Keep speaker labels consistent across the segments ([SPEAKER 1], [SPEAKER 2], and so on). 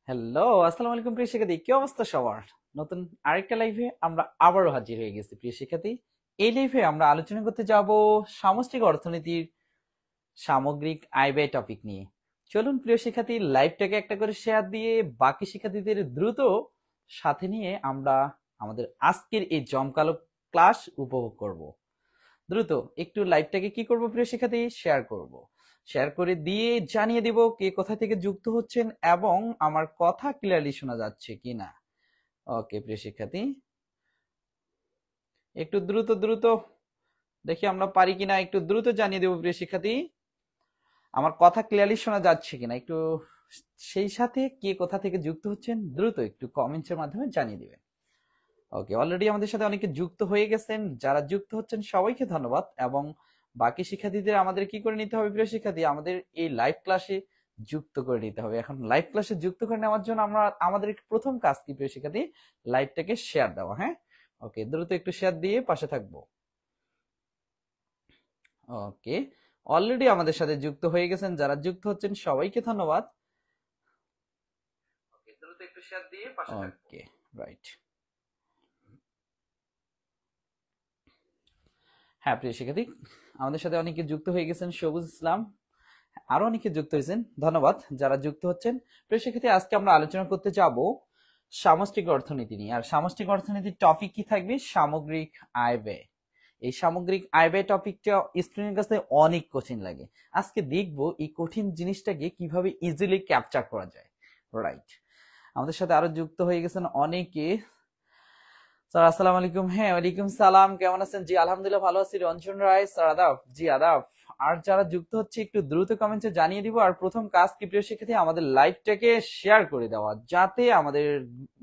[SPEAKER 1] Hello, আসসালামু আলাইকুম প্রিয় শিক্ষার্থী, কি অবস্থা সবার? নতুন আরেকটা লাইভে আমরা আবারও হাজির হয়ে গেছি প্রিয় শিক্ষার্থী। এই লাইভে আমরা আলোচনা করতে যাব সামষ্টিক অর্থনীতির সামগ্রিক আয় ব্যয় টপিক নিয়ে। চলুন প্রিয় শিক্ষার্থী, লাইভটাকে একটা করে শেয়ার দিয়ে বাকি শিক্ষার্থীদের দ্রুত সাথে নিয়ে আমরা আমাদের আজকের এই জমকালো ক্লাস উপভোগ করব। দ্রুত একটু লাইভটাকে কি করব প্রিয় শিক্ষার্থী, শেয়ার করব। শেয়ার করে দিয়ে জানিয়ে দিব কে কোথা থেকে যুক্ত হচ্ছেন এবং আমার কথা ক্লিয়ারলি শোনা যাচ্ছে কিনা। ওকে প্রিয় শিক্ষার্থী, একটু দ্রুত দ্রুত দেখি আমরা পারি কিনা, একটু দ্রুত জানিয়ে দেব প্রিয় শিক্ষার্থী আমার কথা ক্লিয়ারলি শোনা যাচ্ছে কিনা। একটু সেই সাথে কে কোথা থেকে যুক্ত হচ্ছেন দ্রুত একটু কমেন্টসের মাধ্যমে জানিয়ে দিবেন। ওকে, অলরেডি আমাদের সাথে অনেকে যুক্ত হয়ে গেছেন। যারা যুক্ত হচ্ছেন সবাইকে ধন্যবাদ। এবং বাকি শিক্ষার্থীদের আমাদের কি করে নিতে হবে প্রিয় শিক্ষার্থী, আমাদের এই লাইভ ক্লাসে যুক্ত করে নিতে হবে। এখন লাইভ ক্লাসে যুক্ত করে নেওয়ার জন্য আমরা আমাদের প্রথম কাজ কি প্রিয় শিক্ষার্থী, লাইভটাকে শেয়ার দেওয়া। হ্যাঁ, ওকে, দ্রুত একটু শেয়ার দিয়ে পাশে থাকবো। ওকে, অলরেডি আমাদের সাথে যুক্ত হয়ে গেছেন। যারা যুক্ত হচ্ছেন সবাইকে ধন্যবাদ। ওকে, দ্রুত একটু শেয়ার দিয়ে পাশে থাকবো। ওকে, রাইট। হ্যাঁ প্রিয় শিক্ষার্থী, আমাদের সাথে অনেকে যুক্ত হয়ে গেছেন। সবুজ ইসলাম, আরো অনেকে যুক্ত হয়েছেন, ধন্যবাদ যারা যুক্ত হচ্ছেন। প্রিয় শিক্ষার্থী, আজকে আমরা আলোচনা করতে যাব সামষ্টিক অর্থনীতি নিয়ে। আর সামষ্টিক অর্থনীতির টপিক কি থাকবে? সামগ্রিক আয় ব্যয়। এই সামগ্রিক আয় ব্যয় টপিকটা স্টুডেন্টের কাছে অনেক কঠিন লাগে। আজকে দেখবো এই কঠিন জিনিসটাকে কিভাবে ইজিলি ক্যাপচার করা যায়। রাইট, আমাদের সাথে আরো যুক্ত হয়ে গেছেন অনেকে। স্যার আসসালামু আলাইকুম। হ্যাঁ, ওয়ালাইকুম সালাম। কেমন আছেন? জি আলহামদুলিল্লাহ ভালো আছি। রঞ্জন রায় স্যার, আদাব। জি আদাব। আর যারা যুক্ত হচ্ছে একটু দ্রুত কমেন্টে জানিয়ে দিব। আর প্রথম কাজ কি প্রিয় শিক্ষার্থী, আমাদের লাইভটাকে শেয়ার করে দেওয়া, যাতে আমাদের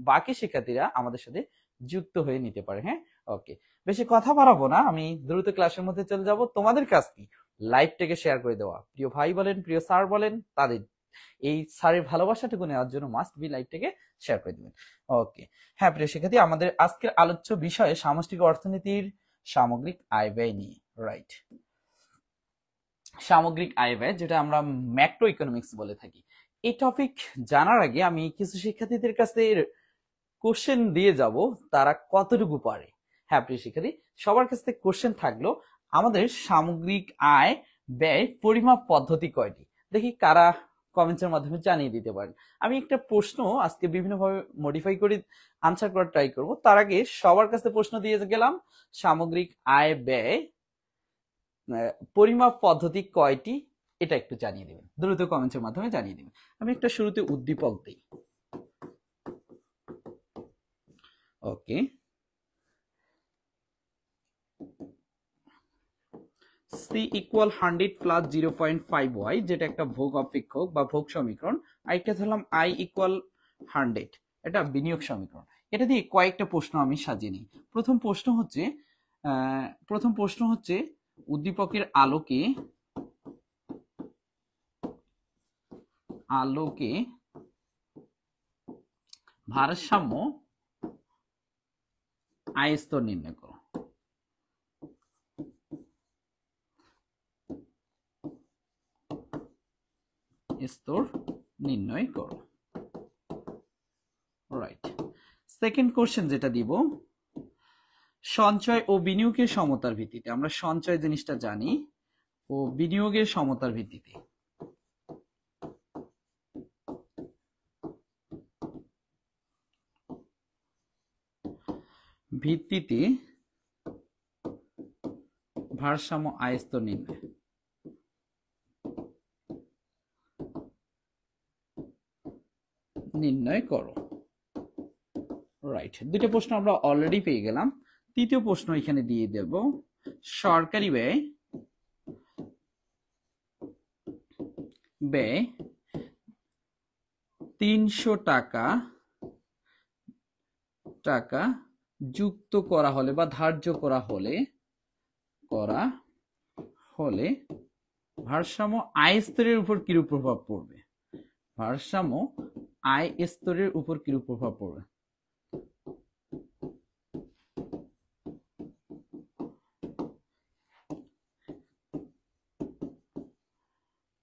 [SPEAKER 1] বাকি শিক্ষার্থীরা আমাদের সাথে যুক্ত হয়ে নিতে পারে। হ্যাঁ, ওকে, বেশি কথা বাড়াবো না, আমি দ্রুত ক্লাসের মধ্যে চলে যাব। তোমাদের কাজ কি, লাইভটাকে শেয়ার করে দেওয়া। প্রিয় ভাই বলেন, প্রিয় স্যার বলেন, তাদের এই স্যারের ভালোবাসাটুকু নেওয়ার জন্য মাস্ট বি লাইভটাকে শেয়ার করে দিবেন। ওকে, হ্যাঁ প্রিয় শিক্ষার্থী, আমাদের আজকের আলোচ্য বিষয় সামষ্টিক অর্থনীতির সামগ্রিক আয় ব্যয় নিয়ে। রাইট, সামগ্রিক আয় ব্যয়, যেটা আমরা ম্যাক্রো ইকোনমিক্স বলে থাকি। এই টপিক জানার আগে আমি কিছু শিক্ষার্থীদের কাছে কোশ্চেন দিয়ে যাব, তারা কতটুকু পারে। হ্যাঁ প্রিয় শিক্ষার্থী, সবার কাছ থেকে কোশ্চেন থাকলো, আমাদের সামগ্রিক আয় ব্যয় পরিমাপ পদ্ধতি কয়টি? দেখি কারা কমেন্টসের মাধ্যমে জানিয়ে দিতে পারেন। আমি একটা প্রশ্ন আজকে বিভিন্নভাবে মডিফাই করে আনসার করার ট্রাই করব। তার আগে সবার কাছে প্রশ্ন দিয়ে গেলাম, সামগ্রিক আয় ব্যয় পরিমাপ পদ্ধতি কয়টি, এটা একটু জানিয়ে দেবেন, দ্রুত কমেন্টসের মাধ্যমে জানিয়ে দেবেন। আমি একটা শুরুতে উদ্দীপক দিই। ওকে, সি ইকুয়াল 100 প্লাস 0.5y, যেটা একটা ভোগ অপেক্ষক বা ভোগ সমীকরণ। আরেকটা ধরলাম আই ইকুয়াল 100, এটা বিনিয়োগ সমীকরণ। এটা দিয়ে কয়েকটা প্রশ্ন আমি সাজিয়ে নিই। প্রথম প্রশ্ন হচ্ছে উদ্দীপকের আলোকে আলোকে ভারসাম্য আয় স্তর নির্ণয় করো। স্তর নির্ণয় করো। রাইট, সেকেন্ড কোশ্চেন যেটা দিব, সঞ্চয় ও বিনিয়োগের সমতার ভিত্তিতে, আমরা সঞ্চয় জিনিসটা জানি, ও বিনিয়োগের সমতার ভিত্তিতে ভিত্তিতে ভারসাম্য আয় স্তর নির্ণয় করো। রাইট, দুটো প্রশ্ন আমরা অলরেডি পেয়ে গেলাম। তৃতীয় প্রশ্ন এখানে দিয়ে দেব, সরকারি ব্যয় 300 টাকা যুক্ত করা হলে বা ধার্য করা হলে ভারসাম্য আয় স্তরের উপর কিরূপ প্রভাব পড়বে? ভারসাম্য আয় স্তরের উপর কিরূপ প্রভাব পড়বে?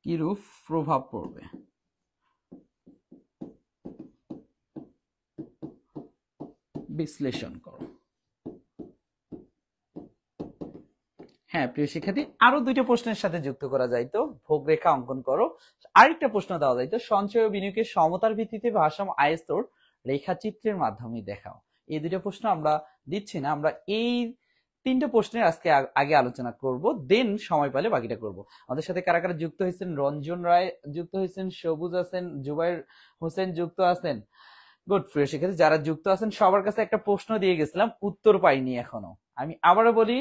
[SPEAKER 1] কিরূপ প্রভাব পড়বে? বিশ্লেষণ করো। হ্যাঁ প্রিয় শিক্ষার্থী, আরো দুইটা প্রশ্নের সাথে যুক্ত করা যাইতো। ভোগ রেখা অঙ্কন করো। আরেকটা প্রশ্ন দেওয়া যাইতো, সঞ্চয় ও বিনিয়োগের সমতার ভিত্তিতে ভারসাম্য আয় স্তর রেখাচিত্রের মাধ্যমে দেখাও। এই দুইটা প্রশ্ন আমরা দিচ্ছি না, আমরা এই তিনটা প্রশ্নের আজকে আগে আলোচনা করব, দেন সময় পেলে বাকিটা করব। আমাদের সাথে কারা কারা যুক্ত হয়েছেন? রঞ্জন রায় যুক্ত হয়েছেন, সবুজ আছেন, জুবাইর হোসেন যুক্ত আছেন। গুড। প্রিয় শিক্ষার্থী, যারা যুক্ত আছেন সবার কাছে একটা প্রশ্ন দিয়ে গেছিলাম, উত্তর পাইনি এখনো। আমি আবারও বলি,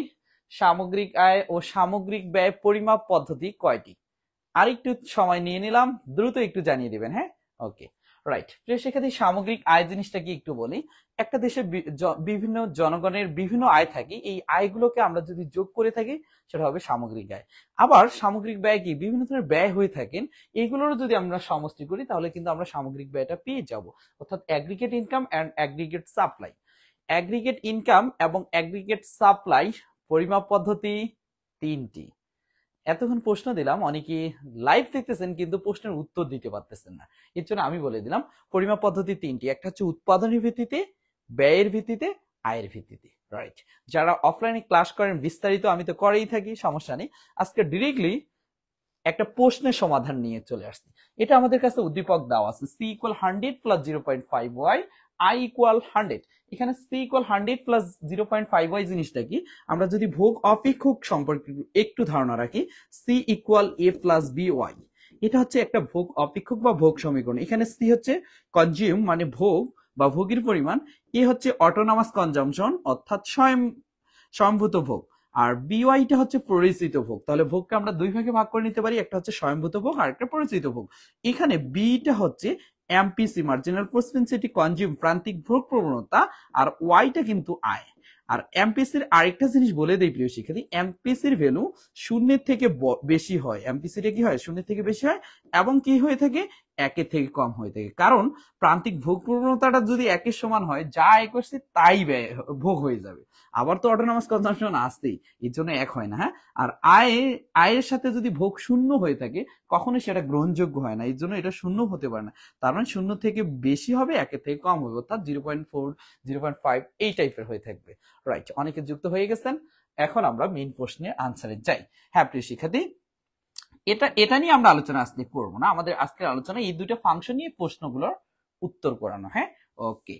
[SPEAKER 1] সামগ্রিক আয় ও সামগ্রিক ব্যয় পরিমাপ পদ্ধতি কয়টি? আরেকটু সময় নিয়ে নিলাম, দ্রুত একটু জানিয়ে দিবেন। হ্যাঁ, ওকে, রাইট। প্রিয় শিক্ষার্থী, সামগ্রিক আয় জিনিসটা কি একটু বলি। একটা দেশে বিভিন্ন জনগণের বিভিন্ন আয় থাকে, এই আয়গুলোকে আমরা যদি যোগ করে থাকি সেটা হবে সামগ্রিক আয়। আবার সামগ্রিক ব্যয় কি, বিভিন্ন ধরনের ব্যয় হয়ে থাকেন, এইগুলোরও যদি আমরা সমষ্টি করি তাহলে কিন্তু আমরা সামগ্রিক ব্যয়টা পেয়ে যাব, অর্থাৎ aggregate income and aggregate supply. Aggregate income এবং অ্যাগ্রিগেট সাপ্লাই পরিমাপ পদ্ধতি তিনটি। এতক্ষণ প্রশ্ন দিলাম, অনেকে লাইভ দেখতেছেন কিন্তু প্রশ্নের উত্তর দিতে পারতেছেন না, এর জন্য আমি বলে দিলাম পরিমাপ পদ্ধতি তিনটি। একটা হচ্ছে উৎপাদনের ভিত্তিতে, ব্যয়ের ভিত্তিতে, আয়ের ভিত্তিতে। রাইট। যারা অফলাইনে ক্লাস করেন বিস্তারিত আমি তো করেই থাকি, সমস্যা নেই। আজকে ডিরেক্টলি একটা প্রশ্নের সমাধান নিয়ে চলে আসছি। এটা আমাদের কাছে উদ্দীপক দেওয়া আছে, c = 100 + 0.5y, i = 100। এখানে c = 100 + 0.5y জিনিসটা কি, আমরা যদি ভোগ অপেক্ষক সম্পর্কে একটু ধারণা রাখি, c = a + by, এটা হচ্ছে একটা ভোগ অপেক্ষক বা ভোগ সমীকরণ। এখানে c হচ্ছে কনজিউম মানে ভোগ বা ভোগের পরিমাণ, a হচ্ছে অটোনমাস কনজাম্পশন অর্থাৎ স্বয়ংভূত ভোগ, আর বিওয়াইটা হচ্ছে পরিচিত ভোগ। তাহলে ভোগকে আমরা দুই ভাগে ভাগ করে নিতে পারি, একটা হচ্ছে স্বয়ংভূত ভোগ আর একটা পরিচিত ভোগ। এখানে বিটা হচ্ছে এমপিসি মার্জিনাল প্রসপেন্সিটি কনজিউম প্রান্তিক ভোগ প্রবণতা, আর ওয়াইটা কিন্তু আয়। আর এমপিসির আরেকটা জিনিস বলে দেই প্রিয় শিক্ষার্থী, এমপিসির ভ্যালু শূন্যের থেকে বেশি হয়। এমপিসিটা কি হয়, শূন্যের থেকে বেশি হয় এবং কি হয়ে থাকে, একের থেকে কম হয়ে থাকে। কারণ প্রান্তিক ভোগ প্রবণতাটা যদি একের সমান হয়, যা আয় করছে তাই ভোগ হয়ে যাবে। আবার তো অটোনমাস কনজাম্পশন আসতেই, এর জন্য এক হয় না। হ্যাঁ, আর আয়ের সাথে যদি ভোগ শূন্য হয়ে থাকে কখনোই সেটা গ্রহণযোগ্য হয় না, এর জন্য এটা শূন্য হতে পারে না। তার মানে শূন্য থেকে বেশি হবে, একের থেকে কম হবে, অর্থাৎ 0.4, 0.5 এই টাইপের হয়ে থাকবে। রাইট, অনেকে যুক্ত হয়ে গেছেন। এখন আমরা মেইন প্রশ্নের আনসারে যাই। হ্যাঁ প্রিয় শিক্ষার্থী, এটা নিয়ে আমরা আলোচনা আজকে করবো না, আমাদের আজকের আলোচনা এই দুটো ফাংশন নিয়ে প্রশ্নগুলোর উত্তর করানো। হ্যাঁ, ওকে।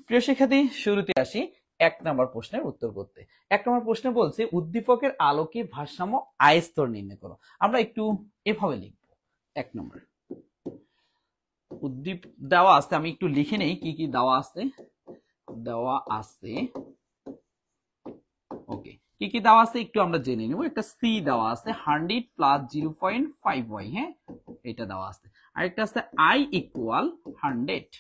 [SPEAKER 1] প্রিয় শিক্ষার্থী, শুরুতে আসি 1 নম্বর প্রশ্নের উত্তর করতে। 1 নম্বর প্রশ্নে বলছে উদ্দীপকের আলোকে ভারসাম্য আয় স্তর নির্ণয় করো। আমরা একটু এভাবে লিখব। 1 নম্বর উদ্দীপ দেওয়া আছে, আমি একটু লিখে নেই কি কি দেওয়া আছে। ওকে, কি কি দেওয়া আছে একটু আমরা জেনে নিব। একটা সি দেওয়া আছে 100 + 0.5y, হ্যাঁ এটা দেওয়া আছে। আরেকটা আছে i = 100।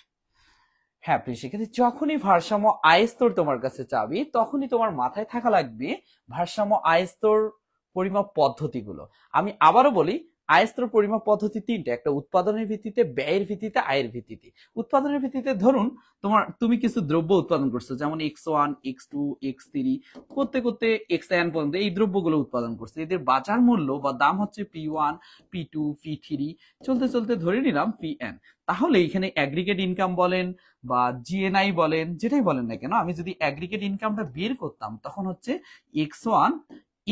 [SPEAKER 1] হ্যাঁ প্রিয় শিক্ষার্থী, যখনই ভারসাম্য আয় স্তর তোমার কাছে চাবি তখনই তোমার মাথায় থাকা লাগবে ভারসাম্য আয় স্তর পরিমাপ পদ্ধতিগুলো। আমি আবারও বলি, আয় স্তর পরিমাপ পদ্ধতি তিনটা, একটা উৎপাদনের ভিত্তিতে, ব্যয়ের ভিত্তিতে, আয়ের ভিত্তিতে। উৎপাদনের ভিত্তিতে ধরুন তুমি কিছু দ্রব্য উৎপাদন করছো, যেমন x1, x2, x3 করতে করতে xn পর্যন্ত এই দ্রব্যগুলো উৎপাদন করছে, এদের বাজার মূল্য বা দাম হচ্ছে p1, p2, p3 চলতে চলতে ধরে নিলাম pn। তাহলে এখানে অ্যাগ্রিগেট ইনকাম বলেন বা জিএনআই বলেন, যেটাই বলেন না কেন, আমি যদি অ্যাগ্রিগেট ইনকামটা বের করতাম তখন হচ্ছে x1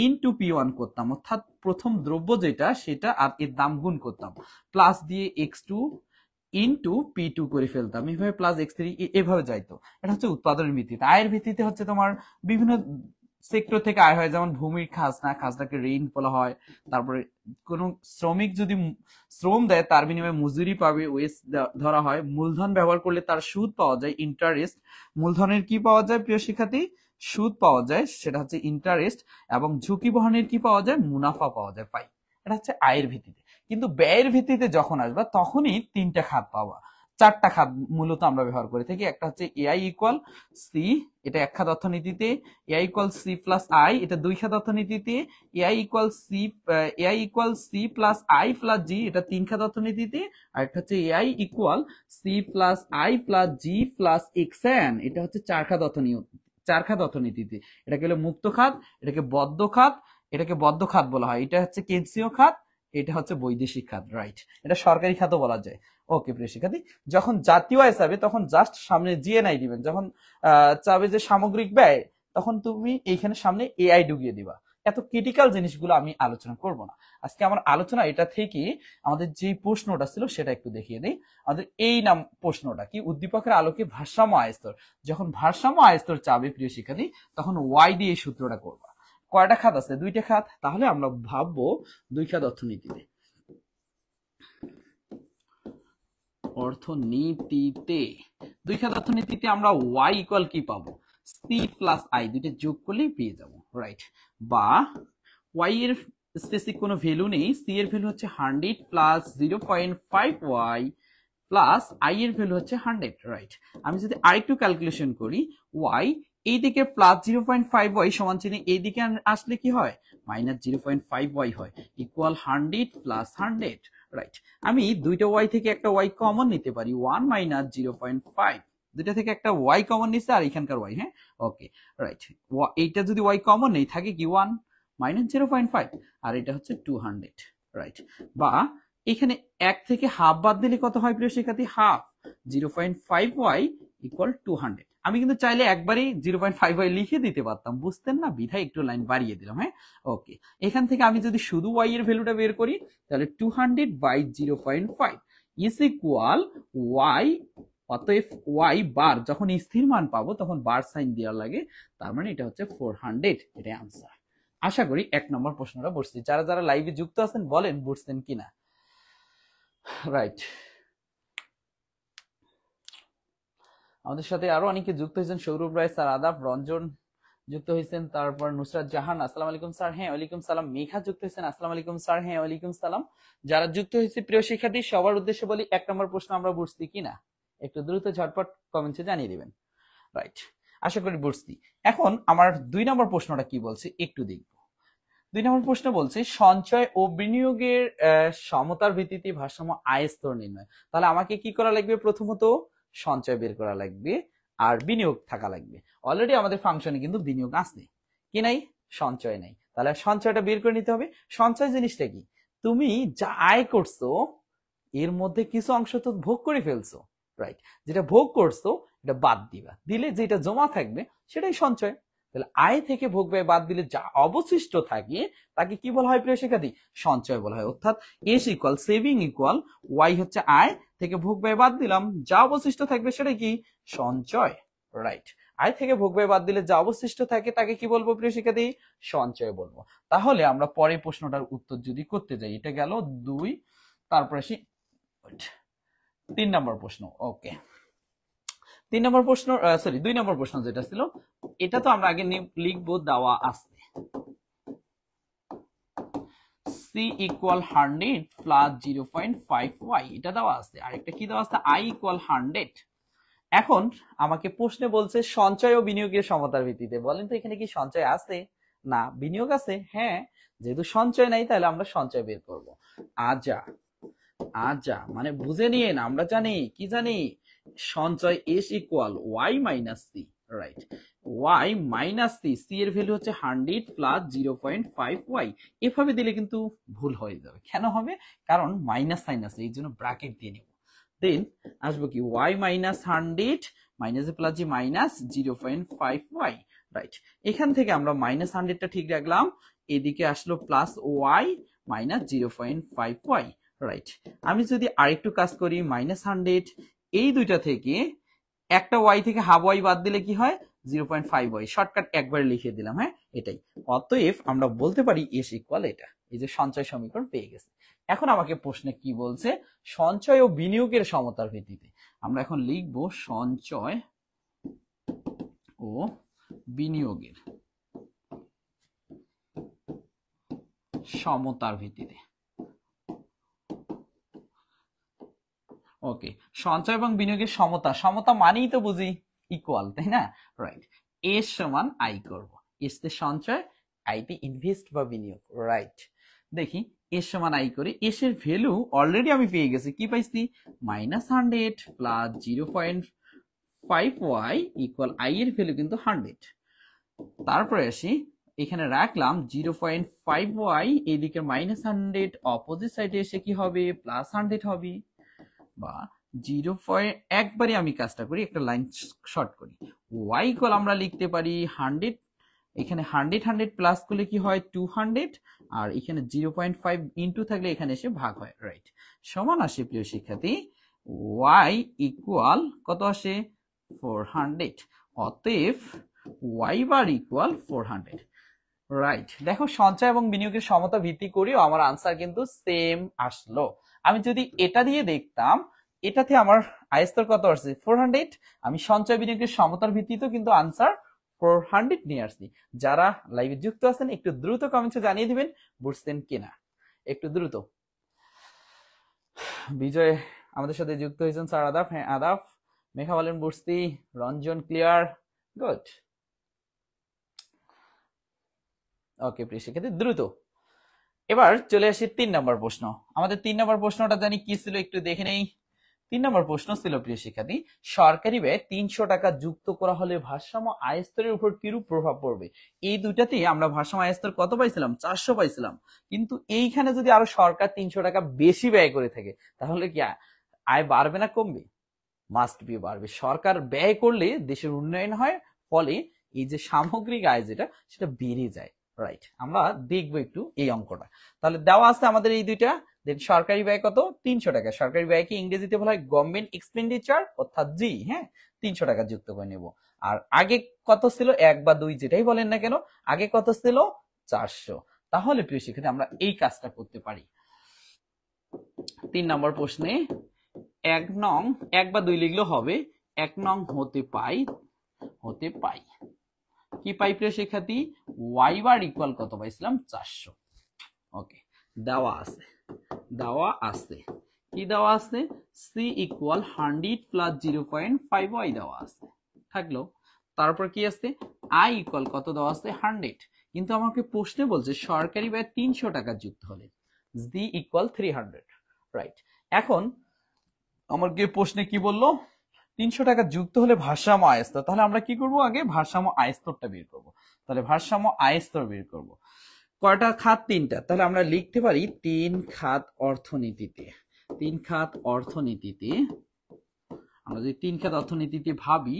[SPEAKER 1] ইনটু p1 করতাম, অর্থাৎ প্রথম দ্রব্য যেটা সেটা আর এর দাম গুণ করতাম, প্লাস দিয়ে x2 ইনটু p2 করে ফেলতাম, এভাবে প্লাস x3 এভাবে যাইতো। এটা হচ্ছে উৎপাদনের ভিত্তিতে। আয়ের ভিত্তিতে হচ্ছে তোমার বিভিন্ন সেক্টর থেকে আয় হয়, যেমন ভূমির খাজনাকে রেইন বলা হয়। তারপরে কোন শ্রমিক যদি শ্রম দেয় তার বিনিময়ে মজুরি পাবে, ওয়েজ ধরা হয়। মূলধন ব্যবহার করলে তার সুদ পাওয়া যায়, ইন্টারেস্ট। মূলধনের কি পাওয়া যায় প্রিয় শিক্ষার্থী, সুদ পাওয়া যায়, সেটা হচ্ছে ইন্টারেস্ট। এবং ঝুঁকি বহনের কি পাওয়া যায়, মুনাফা পাওয়া যায়, পাই। এটা হচ্ছে আয়ের ভিত্তিতে। কিন্তু ব্যয়ের ভিত্তিতে যখন আসবা তখনই তিনটা খাত পাওয়া, চারটা খাত মূলত আমরা ব্যবহার করে থাকি। একটা হচ্ছে এআই ইকুয়াল সি, এটা এক খাত অর্থনীতিতে। AI equal C plus I, এটা দুই খাত অর্থনীতিতে। AI equal C plus I plus G, এটা তিন খাত অর্থনীতিতে। আর একটা হচ্ছে AI equal C plus I plus G plus XN, এটা হচ্ছে চার খাত অর্থনীতিতে। এটাকে হলো মুক্ত খাত, এটাকে বদ্ধ খাত বলা হয়, এটা হচ্ছে কেন্দ্রীয় খাত, এটা হচ্ছে বৈদেশিক খাত, রাইট, এটা সরকারি খাতও বলা যায়। ওকে প্রিয় শিক্ষার্থী, যখন জাতীয় আয় চাবে তখন জাস্ট সামনে জিএনআই দিবেন, যখন চাবে যে সামগ্রিক ব্যয় তখন তুমি এইখানে সামনে এআই ঢুকিয়ে দিবা। এত ক্রিটিক্যাল জিনিসগুলো আমি আলোচনা করব না আজকে। আমার আলোচনা এটা থেকে আমাদের যে প্রশ্নটা ছিল সেটা একটু দেখিয়ে দিই। আমাদের এই নাম প্রশ্নটা কি, উদ্দীপকের আলোকে ভারসাম্য আয়স্তর, যখন ভারসাম্য আয়স্তর চাবে প্রিয় শিক্ষার্থী তখন ওয়াই দিয়ে এই সূত্রটা করবা। কয়টা খাত আছে? 2টা খাত, তাহলে আমরা ভাববো 2 খাত অর্থনীতিতে। অর্থনীতিতে 2 খাত অর্থনীতিতে আমরা y ইকুয়াল কি পাবো? c প্লাস i, দুইটা যোগ করলেই পেয়ে যাবো, রাইট। বা y এর স্পেসিফিক কোনো ভ্যালু নেই, c এর ভ্যালু হচ্ছে 100 প্লাস 0.5y প্লাস i এর ভ্যালু হচ্ছে 100, রাইট। আমি যদি আরেকটু ক্যালকুলেশন করি, y এই দিকে প্লাস 0.5y সমান চিহ্ন এই দিকে আসলে কি হয়? মাইনাস 0.5y হয়, ইকুয়াল 100 প্লাস 100, রাইট। আমি দুইটা y থেকে একটা y কমন নিতে পারি, 1 মাইনাস 0.5, দুইটা থেকে একটা y কমন নিচ্ছে আর এখানকার y, হ্যাঁ ওকে রাইট। এইটা যদি y কমন নেই থাকে কি 1 মাইনাস 0.5 আর এটা হচ্ছে 200, রাইট। বা এখানে 1 থেকে হাফ বাদ দিলে কত হয় প্রিয় শিক্ষার্থী? Half, 0.5y equal 200। আমি কিন্তু চাইলে একবারই 0.5y লিখে দিতে পারতাম, বুঝতেন না, বিধায় একটু লাইন বাড়িয়ে দিলাম, হ্যাঁ ওকে। এখান থেকে আমি যদি শুধু y এর ভ্যালুটা বের করি তাহলে 200 বাই 0.5 ইজ ইকুয়াল y, অতএব y বার যখন স্থির মান পাবো তখন বার সাইন দেওয়া লাগে, তার মানে এটা হচ্ছে 400, এটাই আনসার। আশা করি 1 নম্বর প্রশ্নটা বুঝছি। যারা যারা লাইভে যুক্ত আছেন বলেন বুঝছেন কিনা, রাইট। আমাদের সাথে আরো অনেকে যুক্ত হয়েছেন, সৌরভ রায় স্যার আদাব, রঞ্জন যুক্ত হয়েছেন, তারপর নুসরাত জাহান আসসালামু আলাইকুম স্যার, হ্যাঁ ওয়ালাইকুম সালাম, মেঘা যুক্ত হয়েছেন আসসালামু আলাইকুম স্যার, হ্যাঁ ওয়ালাইকুম সালাম। যারা যুক্ত হয়েছে প্রিয় শিক্ষার্থী সবার উদ্দেশ্যে বলি 1 নম্বর প্রশ্ন আমরা বুঝছি কিনা একটু দ্রুত ঝটপট কমেন্টে জানিয়ে দিবেন, রাইট। আশা করি বুঝছি। এখন আমার 2 নম্বর প্রশ্নটা কি বলছে একটু দেখব। 2 নম্বর প্রশ্ন বলছে সঞ্চয় ও বিনিয়োগের সমতার ভিত্তিতে ভারসাম্য আয় স্তর নির্ণয়। তাহলে আমাকে কি করা লাগবে? প্রথমত সঞ্চয় বের করা লাগবে আর বিনিয়োগ থাকা লাগবে। অলরেডি আমাদের ফাংশনে কিন্তু বিনিয়োগ আছে কি নাই? সঞ্চয় নাই। তাহলে সঞ্চয়টা বের করে নিতে হবে। সঞ্চয় জিনিসটা কি? তুমি যা আয় করছো এর মধ্যে কিছু অংশ তো ভোগ করে ফেলছো, রাইট। যেটা ভোগ করছো এটা বাদ দিবা, দিলে যেটা জমা থাকবে সেটাই সঞ্চয়। তাহলে আয় থেকে ভোগ ব্যয় বাদ দিলে যা অবশিষ্ট থাকে তাকে কি বলা হয় প্রিয় শিক্ষার্থী? সঞ্চয় বলা হয়। অর্থাৎ S equal saving equal Y হচ্ছে আয় থেকে ভোগ ব্যয় বাদ দিলাম, যা অবশিষ্ট থাকবে সেটা কি? সঞ্চয়, রাইট। আয় থেকে ভোগ ব্যয় বাদ দিলে যা অবশিষ্ট থাকে তাকে কি বলবো প্রিয় শিক্ষার্থী? সঞ্চয় বলবো। তাহলে আমরা পরের প্রশ্নটার উত্তর যদি করতে যাই, এটা গেল 2, তারপর আসি 3 নম্বর প্রশ্ন। ওকে, 3 নম্বর প্রশ্ন, সরি 2 নম্বর প্রশ্ন যেটা ছিল এটা তো আমরা আগে লিখবো, দেওয়া আছে c ইকুয়াল 100 প্লাস 0.5y, এটা দেওয়া আছে। আর একটা কি দেওয়া আছে? i equal 100। এখন আমাকে প্রশ্নে বলছে সঞ্চয় ও বিনিয়োগের সমতার ভিত্তিতে। বলেন তো এখানে কি সঞ্চয় আছে? না। বিনিয়োগ আছে? হ্যাঁ। যেহেতু সঞ্চয় নাই তাহলে আমরা সঞ্চয় বের করব। আজা মানে বুঝে নিয়ে না, আমরা জানি কি জানি? সঞ্চয় S equal Y minus C, right. Y minus C, C এর ভ্যালু হচ্ছে 100 প্লাস 0.5y। এভাবে দিলে কিন্তু ভুল হয়ে যাবে। কেন হবে? কারণ মাইনাস সাইন আছে, এই জন্য ব্র্যাকেট দিয়ে নেব। দেন আসবো কি? ওয়াই মাইনাস 100 মাইনাস প্লাস জি মাইনাস 0.5y, রাইট। এখান থেকে আমরা মাইনাস 100টা ঠিক রাখলাম, এদিকে আসলো plus Y minus 0.5y, right. আমি যদি আরেকটু কাজ করি, মাইনাস 100 এই দুইটা থেকে একটা ওয়াই থেকে হাফ ওয়াই বাদ দিলে কি হয়? 0.5y। শর্টকাট একবারে লিখে দিলাম, হ্যাঁ এটাই। অতএব আমরা বলতে পারি এস ইকুয়াল এটা। এই যে সঞ্চয় সমীকরণ পেয়ে গেছে। এখন আমাকে প্রশ্নে কি বলছে? সঞ্চয় ও বিনিয়োগের সমতার ভিত্তিতে। আমরা এখন লিখবো সঞ্চয় ও বিনিয়োগের সমতার ভিত্তিতে। ওকে, সঞ্চয় এবং বিনিয়োগের সমতা। সমতা মানেই তো বুঝি ইকুয়াল, তাই না? রাইট। এস সমান আই করব। এস তে সঞ্চয়, আই তে ইনভেস্ট বা বিনিয়োগ, রাইট। দেখি এস সমান আই করি। এস এর ভ্যালু অলরেডি আমি পেয়ে গেছি। কি পাইছি? -100 প্লাস 0.5y ইকুয়াল আই এর ভ্যালু কিন্তু 100। তারপরে আসি এখানে রাখলাম 0.5y, এইদিকে -100, অপোজিট সাইডে এসে কি হবে +100 হবে, বা 0. একবারে আমি কাজটা করি, একটা লাইন শর্ট করি, y ইকুয়াল আমরা লিখতে পারি 100, এখানে 100 100 প্লাস করলে কি হয় 200, আর এখানে 0.5 ইনটু থাকলে এখানে এসে ভাগ হয়, রাইট। সমান আসে প্রিয় শিক্ষার্থী y ইকুয়াল কত আসে 400, অতএব y বার ইকুয়াল 400, রাইট। দেখো সঞ্চয় এবং বিনিয়োগের সমতা ভিত্তি করেও আমার আনসার কিন্তু সেম আসলো। আমি যদি এটা দিয়ে দেখতাম, এটাতে আমার আয়স্তর কত আসছে 400, আমি সঞ্চয় বিনিয়োগের সমতার ভিত্তিতেও কিন্তু আনসার 400 নিয়ে আসছি। যারা লাইভে যুক্ত আছেন একটু দ্রুত কমেন্টে জানিয়ে দিবেন বুঝছেন কিনা, একটু দ্রুত। বিজয় আমাদের সাথে যুক্ত হয়েছেন, স্যার আদাব। হ্যাঁ আদাব। মেঘা বলেন বুঝছি, রঞ্জন ক্লিয়ার, গুড। ওকে প্রিয় শিক্ষার্থী দ্রুত এবার চলে আসি 3 নম্বর প্রশ্ন। আমাদের 3 নম্বর প্রশ্নটা জানি কি ছিল একটু দেখে নেই। 3 নম্বর প্রশ্ন ছিল প্রিয় শিক্ষার্থী, সরকারি ব্যয় 300 টাকা যুক্ত করা হলে ভারসাম্য আয় স্তরের উপর কিরূপ প্রভাব পড়বে। এই দুইটাতেই আমরা ভারসাম্য আয় স্তর কত পাইছিলাম 400 পাইছিলাম, কিন্তু এইখানে যদি আরো সরকার 300 টাকা বেশি ব্যয় করে থাকে তাহলে কি আয় বাড়বে না কমবে? মাস্ট বি বাড়বে। সরকার ব্যয় করলে দেশের উন্নয়ন হয়, ফলে এই যে সামগ্রিক আয় যেটা সেটা বেড়ে যায়, রাইট। আমরা দেখবো একটু এই অঙ্কটা। তাহলে দেওয়া আছে আমাদের এই দুইটা, দেন সরকারি ব্যয় কত 300 টাকা, সরকারি ব্যয়কে ইংরেজিতে বলা হয় গভর্নমেন্ট এক্সপেন্ডিচার অর্থাৎ জি, হ্যাঁ 300 টাকা যুক্ত করে নেব। আর আগে কত ছিল 1 বা 2 যেটাই বলেন না কেন, আগে কত ছিল 400। তাহলে প্রিয় শিক্ষার্থী আমরা এই কাজটা করতে পারি। 3 নম্বর প্রশ্নে 1 নং 1 বা 2 লিখলেও হবে, 1 নং হতে পাই কি পাই প্রিয় শিক্ষার্থী y বার ইকুয়াল কত পাইছিলাম 400। ওকে, দেওয়া আছে কি দেওয়া আছে, c ইকুয়াল 100 প্লাস 0.5y দেওয়া আছে থাকলো। তারপর কি আছে i ইকুয়াল কত দেওয়া আছে 100, কিন্তু আমাকে প্রশ্নে বলছে সরকারি ব্যয় 300 টাকা যুক্ত হলে d ইকুয়াল 300, রাইট। এখন আমাকে প্রশ্নে কি বললো 300 টাকা যুক্ত হলে ভারসাম্য আয় স্তর, তাহলে আমরা কি করব আগে ভারসাম্য আয় স্তরটা বের করব। তাহলে ভারসাম্য আয় স্তর বের করব, কয়টা খাত 3টা, তাহলে আমরা লিখতে পারি 3 খাত অর্থনীতিতে। 3 খাত অর্থনীতিতে আমরা যদি 3 খাত অর্থনীতিতে ভাবি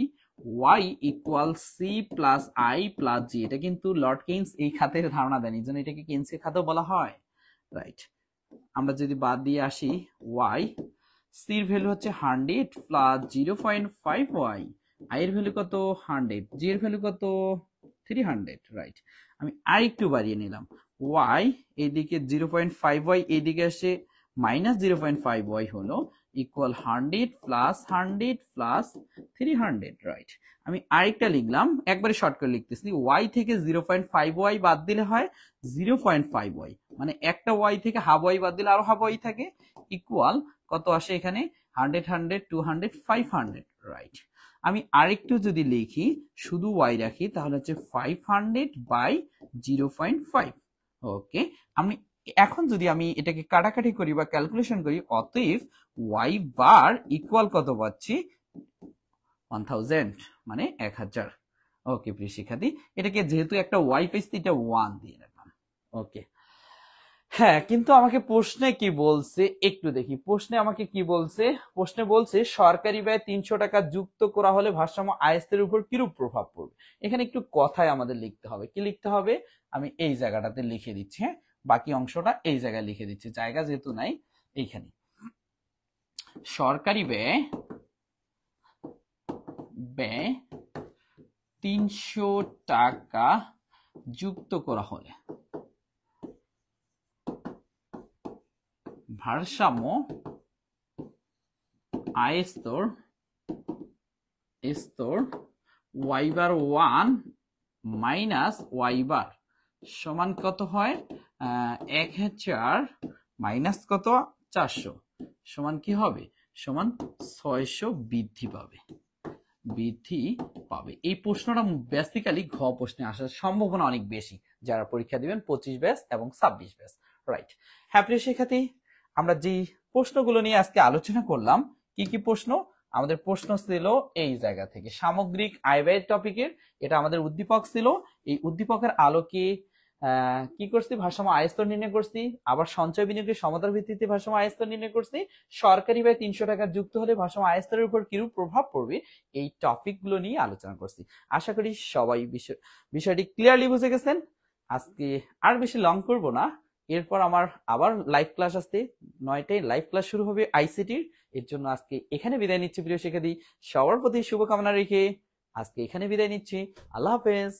[SPEAKER 1] y equal c plus i plus g, এটা কিন্তু লর্ড কেইনস এই খাতের ধারণা দেন, এই জন্য এটাকে কেইনসের খাতও বলা হয়, রাইট। আমরা যদি বাদ দিয়ে আসি y, c এর ভ্যালু হচ্ছে 100 প্লাস 0.5y, i এর ভ্যালু কত 100, g এর ভ্যালু কত 300, রাইট। আমি আর একটু বাড়িয়ে নিলাম, y এইদিকে 0.5y এইদিকে আসে -0.5y হলো ইকুয়াল 100 প্লাস 300, রাইট। আমি আরেকটা লিখলাম, একবারে শর্ট করে লিখতেছি, y থেকে 0.5y বাদ দিলে হয় 0.5y, মানে একটা y থেকে হাফ y বাদ দিলে আরো হাফ y থাকে, ইকুয়াল কত আসে এখানে 100 100 200 500, রাইট। আমি আরেকটু যদি লিখি শুধু y রাখি তাহলে হচ্ছে 500 বাই 0.5, ওকে। আমি এখন যদি আমি এটাকে কাটাকাটি করি বা ক্যালকুলেশন করি, অতএব y বার ইকুয়াল কত পাচ্ছি 1000, মানে 1000। ওকে প্রিয় শিক্ষার্থী, এটাকে যেহেতু একটা y পেয়েছি এটা 1 দিয়ে রাখলাম, ওকে। হ্যাঁ, কিন্তু আমাকে প্রশ্নে কি বলছে একটু দেখি, প্রশ্নে আমাকে কি বলছে, প্রশ্নে বলছে সরকারি ব্যয় 300 টাকা যুক্ত করা হলে ভারসাম্য আয় স্তরের উপর কিরূপ প্রভাব পড়বে। এখানে একটু কথায় আমাদের লিখতে হবে, কি লিখতে হবে আমি এই জায়গাটাতে লিখে দিচ্ছি, হ্যাঁ বাকি অংশটা এই জায়গায় লিখে দিচ্ছি, জায়গা যেহেতু নাই এইখানে। সরকারি ব্যয় 300 টাকা যুক্ত করা হলে ভারসাম্য আয় স্তর y বার 1 মাইনাস y বার সমান কত হয় 1000 মাইনাস কত 400 সমান কি হবে সমান 600 বৃদ্ধি পাবে। এই প্রশ্নটা বেসিক্যালি ঘ প্রশ্নে আসার সম্ভাবনা অনেক বেশি, যারা পরীক্ষা দিবেন 25 ব্যাচ এবং 26 ব্যাচ, রাইট। হ্যাঁ প্রিয় শিক্ষার্থী, আমরা যে প্রশ্নগুলো নিয়ে আজকে আলোচনা করলাম, কি কি প্রশ্ন, আমাদের প্রশ্ন ছিল এই জায়গা থেকে সামগ্রিক আয় ব্যয়ের টপিকের, এটা আমাদের উদ্দীপক ছিল। এই উদ্দীপকের আলোকে কি করছি, ভারসাম্য আয় স্তর নির্ণয় করছি, আবার সঞ্চয় বিনিয়োগের সমতার ভিত্তিতে ভারসাম্য আয় স্তর নির্ণয় করছি, সরকারি ব্যয় 300 টাকা যুক্ত হলে ভারসাম্য আয় স্তরের উপর কিরূপ প্রভাব পড়বে, এই টপিকগুলো নিয়ে আলোচনা করছি। আশা করি সবাই বিষয়টি ক্লিয়ারলি বুঝে গেছেন। আজকে আর বেশি লং করব না, এরপর আমার আবার লাইভ ক্লাস আসতে 9টায় লাইভ ক্লাস শুরু হবে আইসিটির। এর জন্য আজকে এখানে বিদায় নিচ্ছি প্রিয় শিক্ষার্থী, সবার প্রতি শুভকামনা রেখে আজকে এখানে বিদায় নিচ্ছি। আল্লাহ হাফেজ।